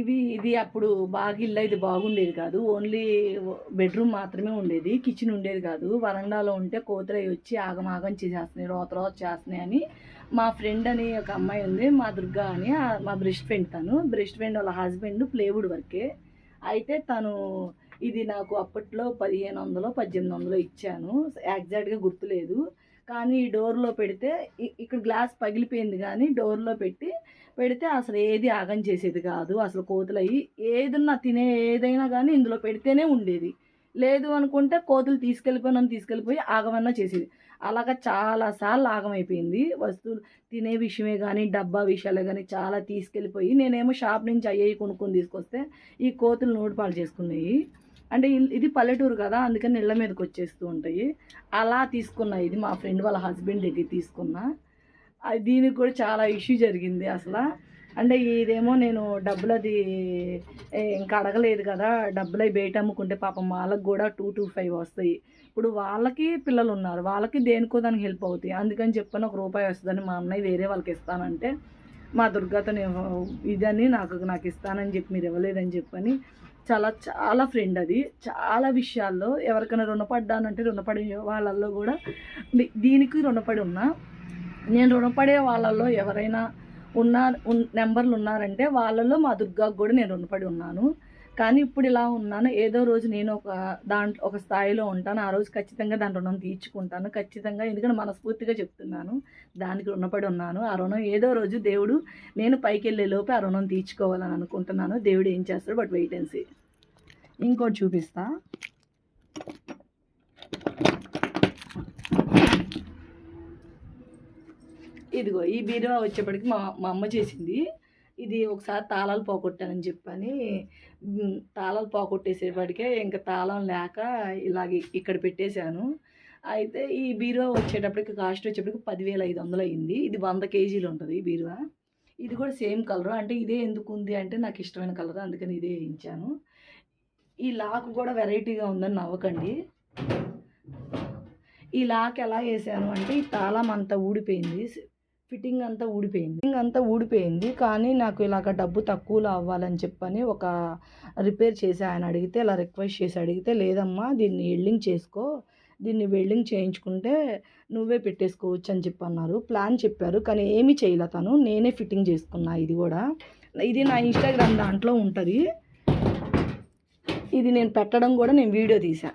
ఇది అప్పుడు బాగా ఇల్లు ఇది బాగుండేది కాదు. ఓన్లీ బెడ్రూమ్ మాత్రమే ఉండేది. కిచెన్ ఉండేది కాదు. వరండాలో ఉంటే కోతులవి వచ్చి ఆగమాగం చేసేస్తున్నాయి, రోత రోత చేస్తున్నాయి అని మా ఫ్రెండ్ అని ఒక అమ్మాయి ఉంది, మా దుర్గా అని, మా బెస్ట్ ఫ్రెండ్. బెస్ట్ ఫ్రెండ్ వాళ్ళ హస్బెండ్ ప్లేవుడ్ వర్కే. అయితే తను ఇది నాకు అప్పట్లో 1500 1800 ఇచ్చాను, ఎగ్జాక్ట్గా గుర్తులేదు. కానీ ఈ డోర్లో పెడితే ఇక్కడ గ్లాస్ పగిలిపోయింది, కానీ డోర్లో పెడితే అసలు ఏది ఆగం చేసేది కాదు. అసలు కోతులయ్యి ఏదన్నా ఏదైనా కానీ ఇందులో పెడితేనే ఉండేది. లేదు అనుకుంటే కోతులు తీసుకెళ్ళిపోయి ఆగమన్నా చేసేది. అలాగా చాలాసార్లు ఆగమైపోయింది. వస్తువులు తినే విషయమే కానీ డబ్బా విషయాలే కానీ చాలా తీసుకెళ్ళిపోయి, నేనేమో షాప్ నుంచి అయ్యి కొనుక్కొని తీసుకొస్తే ఈ కోతులు నోటిపాలు చేసుకున్నాయి. అంటే ఇది పల్లెటూరు కదా, అందుకని ఇళ్ళ మీదకి వచ్చేస్తూ ఉంటాయి. అలా తీసుకున్నా, ఇది మా ఫ్రెండ్ వాళ్ళ హస్బెండ్ దగ్గర తీసుకున్నా. దీనికి కూడా చాలా ఇష్యూ జరిగింది అసలు. అంటే ఇదేమో నేను డబ్బులు అది ఇంకా అడగలేదు కదా, డబ్బులు అవి బయట అమ్ముకుంటే పాపం వాళ్ళకి కూడా 225 వస్తాయి. ఇప్పుడు వాళ్ళకి పిల్లలు ఉన్నారు, వాళ్ళకి దేనికో దానికి హెల్ప్ అవుతాయి. అందుకని చెప్పని ₹1 వస్తుందని మా అన్నయ్య వేరే వాళ్ళకి ఇస్తానంటే, మా దుర్గతో నేను ఇదని నాకు ఇస్తానని చెప్పి మీరు ఇవ్వలేదని చెప్పని చాలా ఫ్రెండ్ అది. చాలా విషయాల్లో ఎవరికైనా రుణపడ్డానంటే రుణపడే వాళ్ళల్లో కూడా దీనికి రుణపడి ఉన్నా. నేను రుణపడే వాళ్ళల్లో ఎవరైనా నెంబర్లు ఉన్నారంటే వాళ్ళలో మా దుర్గాకు కూడా నేను రుణపడి ఉన్నాను. కానీ ఇప్పుడు ఇలా ఉన్నాను, ఏదో రోజు నేను ఒక స్థాయిలో ఉంటాను. ఆ రోజు ఖచ్చితంగా దాని రుణం తీర్చుకుంటాను ఖచ్చితంగా. ఎందుకంటే మనస్ఫూర్తిగా చెప్తున్నాను, దానికి రుణపడి ఉన్నాను. ఆ రుణం ఏదో రోజు దేవుడు నేను పైకి వెళ్ళే లోపే ఆ రుణం తీర్చుకోవాలని అనుకుంటున్నాను. దేవుడు ఏం చేస్తాడు, బట్ వెయిట్ అండ్ సీ. ఇంకోటి చూపిస్తా. ఇదిగో ఈ బీరువా వచ్చేప్పటికి మా అమ్మ చేసింది. ఇది ఒకసారి తాళాలు పోగొట్టానని చెప్పని, తాళాలు పోగొట్టేసేపటికే ఇంకా తాళం లేక ఇలాగే ఇక్కడ పెట్టేశాను. అయితే ఈ బీరువా వచ్చేటప్పటికి కాస్ట్ వచ్చేప్పటికి 10,500 అయింది. ఇది 100 కేజీలు ఉంటుంది ఈ బీరువా. ఇది కూడా సేమ్ కలరు. అంటే ఇదే ఎందుకు ఉంది అంటే నాకు ఇష్టమైన కలర్, అందుకని ఇదే వేయించాను. ఈ లాక్ కూడా వెరైటీగా ఉందని నవ్వకండి. ఈ లాక్ ఎలా వేసాను అంటే, ఈ తాళం అంతా ఊడిపోయింది, ఫిట్టింగ్ అంతా ఊడిపోయింది. కానీ నాకు ఇలాగ డబ్బు తక్కువలో అవ్వాలని చెప్పని ఒక రిపేర్ చేసి ఆయన అడిగితే, ఇలా రిక్వెస్ట్ చేసి అడిగితే, లేదమ్మా దీన్ని వెల్డింగ్ చేయించుకుంటే నువ్వే పెట్టేసుకోవచ్చు అని చెప్పి అన్నారు. ప్లాన్ చెప్పారు, కానీ ఏమీ చేయలే తను. నేనే ఫిట్టింగ్ చేసుకున్నా. ఇది నా ఇన్స్టాగ్రామ్ దాంట్లో ఉంటుంది. ఇది నేను పెట్టడం కూడా నేను వీడియో తీసా.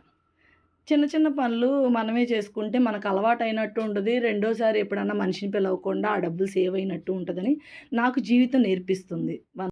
చిన్న చిన్న పనులు మనమే చేసుకుంటే మనకు అలవాటు అయినట్టు ఉంటుంది. రెండోసారి ఎప్పుడన్నా మనిషిని పిలవకుండా ఆ డబ్బులు సేవ్ అయినట్టు ఉంటుందని నాకు జీవితం నేర్పిస్తుంది.